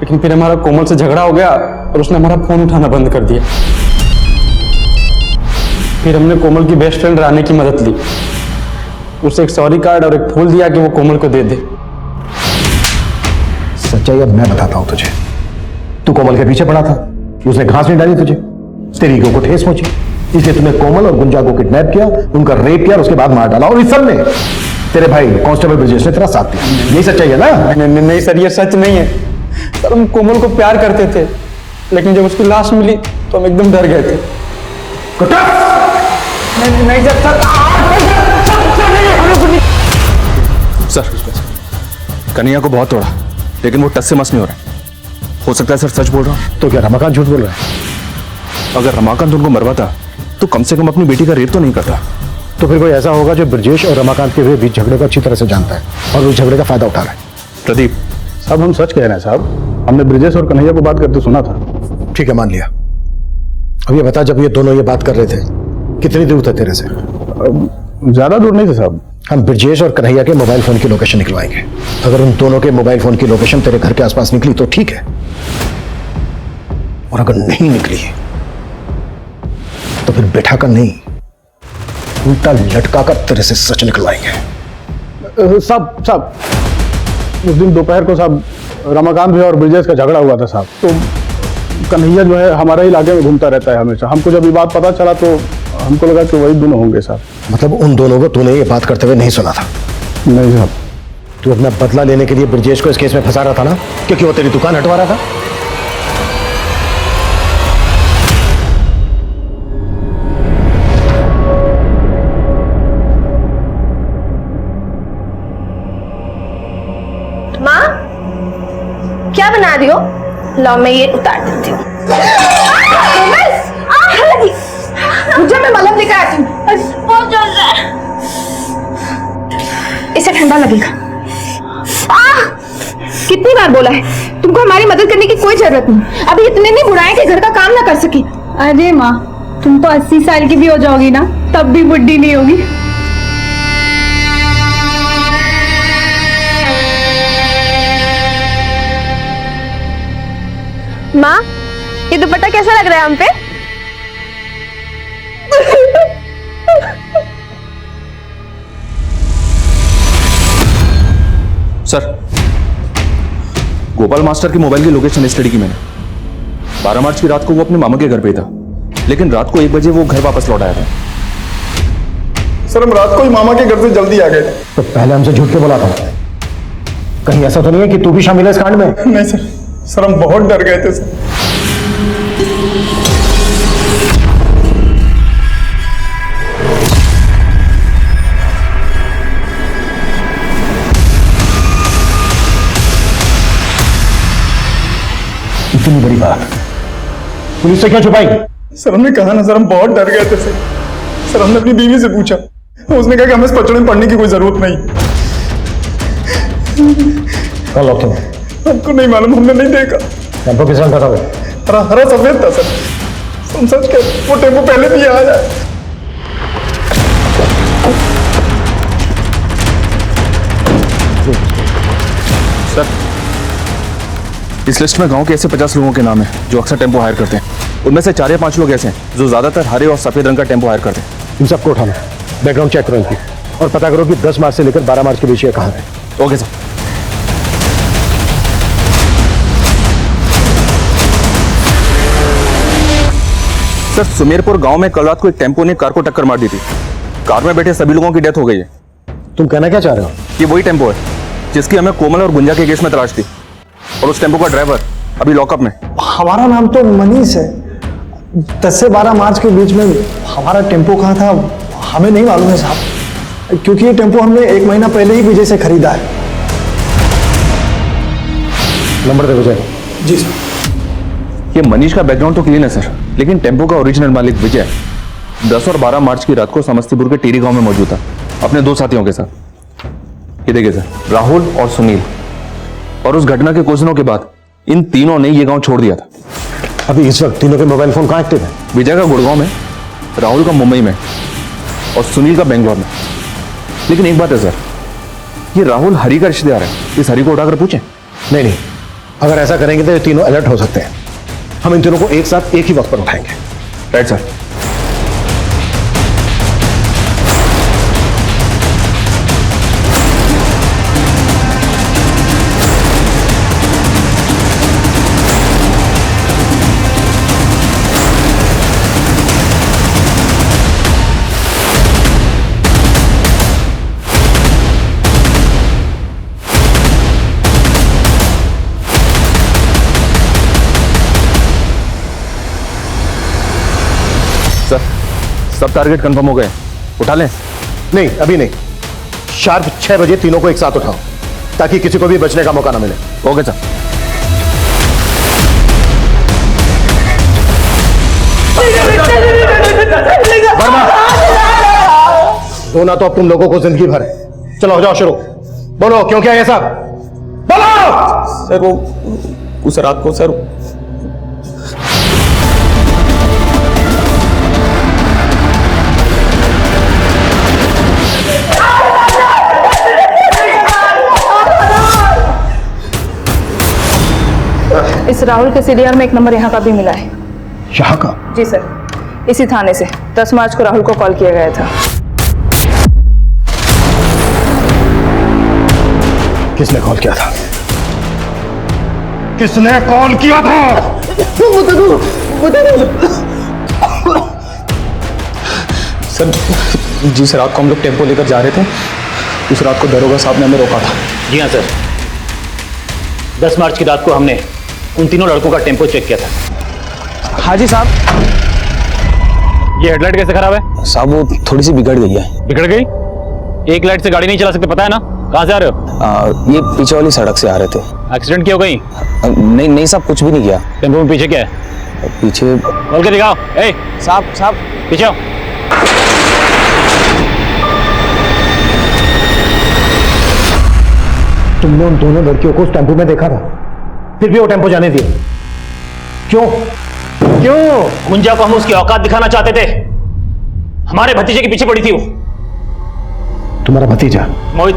M: लेकिन फिर हमारा कोमल से झगड़ा हो गया और उसने हमारा फोन उठाना बंद कर दिया। फिर हमने कोमल की बेस्ट फ्रेंड रानी की मदद ली, उसे एक सॉरी कार्ड और एक फूल दिया कि वो कोमल को दे दे।
B: सच्चाई अब मैं बताता हूं तुझे। तू कोमल के पीछे पड़ा था, उसने घास नहीं डाली तुझे, तेरी ईगो को ठेस पहुंची, इसलिए तूने कोमल और गुंजा को किडनैप किया, उनका रेप किया और उसके बाद मार डाला। और इस सब में तेरे भाई कांस्टेबल ब्रजेश ने तेरा साथ दिया। यही सच्चाई है ना?
M: नहीं सर, ये सच नहीं है सर। हम कोमल को प्यार करते थे, लेकिन जब उसकी लाश मिली तो हम एकदम डर गए थे। नहीं
E: सर, कन्हैया को बहुत तोड़ा, लेकिन वो टस से मस नहीं हो रहा। हो सकता है सर सच बोल रहा हूं।
B: तो क्या रमाकांत झूठ बोल रहा है?
E: अगर रमाकांत उनको मरवाता तो कम से कम अपनी बेटी का रेप तो नहीं करता।
B: तो फिर कोई ऐसा होगा जो ब्रजेश और रमाकांत के बीच झगड़े को अच्छी तरह से जानता है और उस झगड़े का फायदा उठा रहा है।
E: प्रदीप
F: साहब, हम सच कह रहे हैं साहब, हमने ब्रजेश और कन्हैया को बात करते सुना था।
B: ठीक है, मान लिया। अब ये बता, जब ये दोनों ये बात कर रहे थे कितनी दूर था तेरे से?
N: ज्यादा दूर नहीं थे साहब।
B: हम ब्रजेश और कन्हैया के मोबाइल फोन की लोकेशन निकलवाएंगे। अगर उन दोनों के मोबाइल फोन की लोकेशन तेरे घर के आसपास निकली तो ठीक है, और अगर नहीं निकली तो फिर बैठा कर नहीं, उल्टा लटका कर तेरे से सच निकलवाएंगे।
N: साहब उस दिन दोपहर को साहब रमाकांत भी और ब्रजेश का झगड़ा हुआ था साहब। तो कन्हैया जो है हमारे इलाके में घूमता रहता है हमेशा। हमको जब ये बात पता चला तो हमको लगा कि वही दोनों होंगे साहब।
B: मतलब उन दोनों को तूने ये बात करते हुए नहीं सुना था?
N: नहीं साहब।
B: तू अपना बदला लेने के लिए ब्रजेश को इस केस में फंसा रहा था ना, क्योंकि वो तेरी दुकान हटवा रहा था।
G: माँ क्या बना रही हो? लो मैं ये उतार देती हूँ। मुझे मैं मलहम लेकर आती हूँ। बहुत जल रहा है, इसे ठंडा लगेगा। कितनी बार बोला है तुमको हमारी मदद करने की कोई जरूरत नहीं। अभी इतने नहीं बुढ़ाए कि घर का काम ना कर सके।
C: अरे माँ, तुम तो 80 साल की भी हो जाओगी ना, तब भी बुढ़ी नहीं होगी।
G: माँ ये दुपट्टा कैसा लग रहा है हम पे?
E: सर, गोपाल मास्टर की मोबाइल की लोकेशन स्टडी की मैंने। 12 मार्च की रात को वो अपने मामा के घर पे था, लेकिन रात को 1 बजे वो घर वापस लौट आया था।
N: सर हम रात को ही मामा के घर से जल्दी आ गए थे।
B: तो पहले हमसे झूठ के बोला था। कहीं ऐसा तो नहीं है कि तू भी शामिल है इस कांड में?
N: नहीं सर हम बहुत डर गए थे सर।
B: इतनी बड़ी बात पुलिस से क्यों छुपाई?
N: सर हमने कहा ना सर, हम बहुत डर गए थे सर। हमने अपनी बीवी से पूछा, उसने कहा कि हमें इस पचड़े में पढ़ने की कोई जरूरत नहीं।
B: कल लॉक क्यों?
N: हमको नहीं मालूम, हमने नहीं देखा।
B: टेम्पो किस रंग का था वो?
N: हरा सफेद था सर। तुम सच कह, वो टेम्पो पहले भी आया है।
E: सर, इस लिस्ट में गांव के ऐसे 50 लोगों के नाम हैं जो अक्सर टेम्पो हायर करते हैं। उनमें से 4 या 5 लोग ऐसे हैं जो ज्यादातर हरे और सफेद रंग का टेम्पो हायर करते हैं।
B: इन सबको उठाना, बैकग्राउंड चेक करो इनकी, और पता करो कि 10 मार्च से लेकर 12 मार्च के बीच ये कहाँ है।
E: Okay sir. सर, सुमेरपुर गांव में कल रात को एक टेम्पो ने कार को टक्कर मार दी थी। कार में बैठे सभी लोगों की डेथ हो गई है।
B: तुम कहना क्या चाह रहे हो?
E: ये वही टेम्पो है जिसकी हमें कोमल और गुंजा के केस में तलाश थी, और उस टेम्पो का ड्राइवर अभी लॉकअप में।
O: हमारा नाम तो मनीष है। 10 से 12 मार्च के बीच में हमारा टेम्पो कहाँ था हमें नहीं मालूम है साहब, क्योंकि ये टेम्पो हमने 1 महीना पहले ही विजय से खरीदा है।
B: नंबर दे विजय।
O: जी सर।
E: ये मनीष का बैकग्राउंड तो क्लीन है सर, लेकिन टेम्पो का ओरिजिनल मालिक विजय 10 और 12 मार्च की रात को समस्तीपुर के टीरी गांव में मौजूद था अपने 2 साथियों के साथ। ये देखिए सर, राहुल और सुनील। और उस घटना के कुछ दिनों के बाद इन तीनों ने ये गांव छोड़ दिया था।
B: अभी इस वक्त तीनों के मोबाइल फोन कहाँ एक्टिव है?
E: विजय का गुड़गांव में, राहुल का मुंबई में और सुनील का बेंगलोर में। लेकिन एक बात है सर, ये राहुल हरी का रिश्तेदार है। इस हरी को उठाकर पूछें।
B: नहीं, अगर ऐसा करेंगे तो ये तीनों अलर्ट हो सकते हैं। हम इन तीनों को एक साथ एक ही वक्त पर उठाएंगे।
E: Right sir. सब टारगेट कंफर्म हो गए, उठा लें?
B: नहीं, अभी नहीं। शार्प 6 बजे तीनों को एक साथ उठाओ, ताकि किसी को भी बचने का मौका ना मिले।
E: Okay sir.
B: वर्मा, रोना तो अब तुम लोगों को जिंदगी भर है। चलो हो जाओ शुरू। बोलो क्यों क्या है सब? बोलो।
L: सर वो उस रात को सर
R: इस राहुल के सीडीआर में एक नंबर यहाँ का भी मिला है।
N: यहाँ का?
R: जी सर, इसी थाने से 10 मार्च को राहुल को कॉल किया गया था।
B: किसने कॉल किया था? किसने कॉल किया था?
M: सर जी सर, रात को हम लोग टेम्पो लेकर जा रहे थे। उस रात को दरोगा साहब ने हमें रोका था।
H: जी हाँ सर, 10 मार्च की रात को हमने उन तीनों लड़कों का टेम्पो चेक किया था।
M: हाँ जी साहब।
H: ये हेडलाइट कैसे खराब है?
M: साहब वो थोड़ी सी बिगड़ गई है।
H: बिगड़ गई? एक लाइट से गाड़ी नहीं चला सकते, पता है ना? कहाँ से आ रहे हो?
M: ये पीछे वाली सड़क से आ रहे थे।
H: एक्सीडेंट किया हो कहीं?
M: नहीं साहब, कुछ भी नहीं किया।
H: टेम्पो में पीछे क्या है?
M: पीछे
H: बोल के दिखाओ। ए
M: साहब
H: पीछे आओ।
O: तुमने उन दोनों लड़कियों को उस टेम्पो में देखा था, फिर भी वो टेम्पो जाने दिए क्यों? क्यों?
H: गुंजा को हम उसकी औकात दिखाना चाहते थे। हमारे भतीजे के पीछे पड़ी थी वो।
O: तुम्हारा भतीजा?
H: मोहित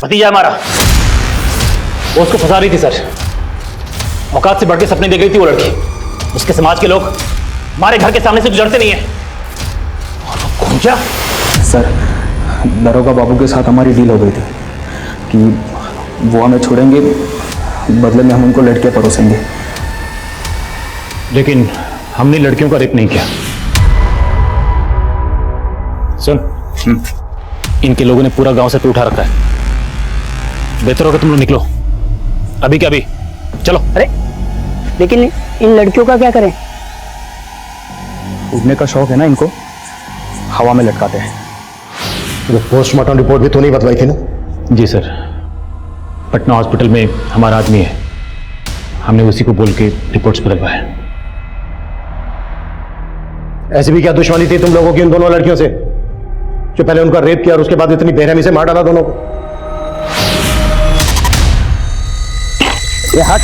H: भतीजा हमारा, वो उसको फंसा रही थी सर। औकात से बढ़ के सपने दे गई थी वो लड़की। उसके समाज के लोग हमारे घर के सामने से गुजरते नहीं है। गुंजा?
M: सर दरोगा बाबू के साथ हमारी डील हो गई थी कि वो हमें छोड़ेंगे, बदले में हम उनको लड़कियां परोसेंगे।
H: लेकिन हमने लड़कियों का रेप नहीं किया। सुन, इनके लोगों ने पूरा गांव से पे उठा रखा है। बेहतर होगा तुम लोग निकलो अभी के अभी। चलो।
S: अरे लेकिन इन लड़कियों का क्या करें?
M: उड़ने का शौक है ना इनको, हवा में लटकाते हैं।
O: तो पोस्टमार्टम रिपोर्ट भी तो नहीं बतलाई थी ना?
H: जी सर, पटना हॉस्पिटल में हमारा आदमी है, हमने उसी को बोल के रिपोर्ट्स बदलवाए।
O: ऐसी भी क्या दुश्मनी थी तुम लोगों की उन दोनों लड़कियों से, जो पहले उनका रेप किया और उसके बाद इतनी बेरहमी से मार डाला दोनों को?
M: ये हट।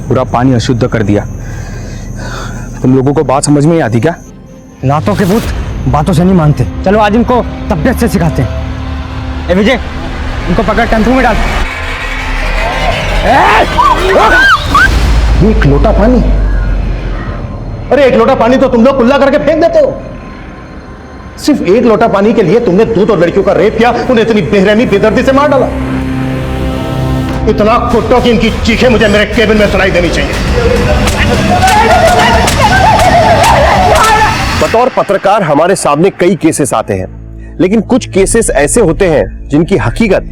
M: पूरा पानी अशुद्ध कर दिया। तुम लोगों को बात समझ में नहीं आती क्या?
S: लातों के भूत बातों से नहीं मानते। चलो आज इनको तबियत से सिखाते हैं। ए विजय, इनको पकड़ टेम्पो में डाल।
O: एक लोटा पानी? अरे एक लोटा पानी तो तुम लोग कुल्ला करके फेंक देते हो। सिर्फ एक लोटा पानी के लिए तुमने दो लड़कियों का रेप किया, उन्हें इतनी बेरहमी बेदर्दी से मार डाला। इतना कुत्तों की इनकी चीखें मुझे मेरे केबिन में सुनाई देनी चाहिए।
B: बतौर पत्रकार हमारे सामने कई केसेस आते हैं, लेकिन कुछ केसेस ऐसे होते हैं जिनकी हकीकत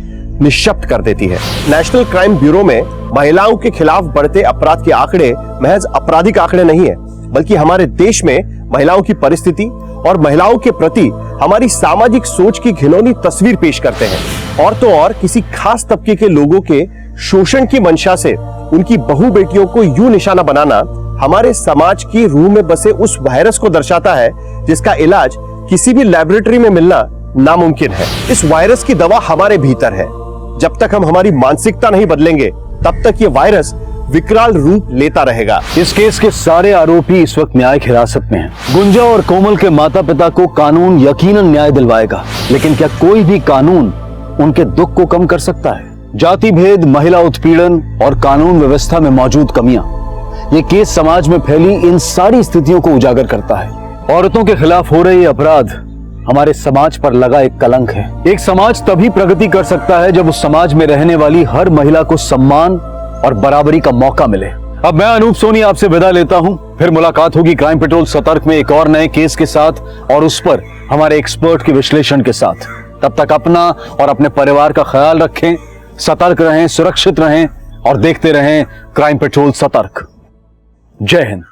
B: निश्शब्द कर देती है। नेशनल क्राइम ब्यूरो में महिलाओं के खिलाफ बढ़ते अपराध के आंकड़े महज आपराधिक आंकड़े नहीं है, बल्कि हमारे देश में महिलाओं की परिस्थिति और महिलाओं के प्रति हमारी सामाजिक सोच की घिनौनी तस्वीर पेश करते हैं। और तो और किसी खास तबके के लोगों के शोषण की मंशा से उनकी बहू बेटियों को यूं निशाना बनाना हमारे समाज की रूह में बसे उस वायरस को दर्शाता है जिसका इलाज किसी भी लैबोरेटरी में मिलना नामुमकिन है। इस वायरस की दवा हमारे भीतर है। जब तक हम हमारी मानसिकता नहीं बदलेंगे तब तक ये वायरस विकराल रूप लेता रहेगा।
A: इस केस के सारे आरोपी इस वक्त न्यायिक हिरासत में हैं। गुंजा और कोमल के माता पिता को कानून यकीनन न्याय दिलवाएगा, लेकिन क्या कोई भी कानून उनके दुख को कम कर सकता है? जाति भेद, महिला उत्पीड़न और कानून व्यवस्था में मौजूद कमियां, ये केस समाज में फैली इन सारी स्थितियों को उजागर करता है। औरतों के खिलाफ हो रहे अपराध हमारे समाज पर लगा एक कलंक है। एक समाज तभी प्रगति कर सकता है जब उस समाज में रहने वाली हर महिला को सम्मान और बराबरी का मौका मिले। अब मैं अनूप सोनी आपसे विदा लेता हूं। फिर मुलाकात होगी क्राइम पेट्रोल सतर्क में एक और नए केस के साथ और उस पर हमारे एक्सपर्ट के विश्लेषण के साथ। तब तक अपना और अपने परिवार का ख्याल रखें, सतर्क रहें, सुरक्षित रहें और देखते रहें क्राइम पेट्रोल सतर्क। जय हिंद।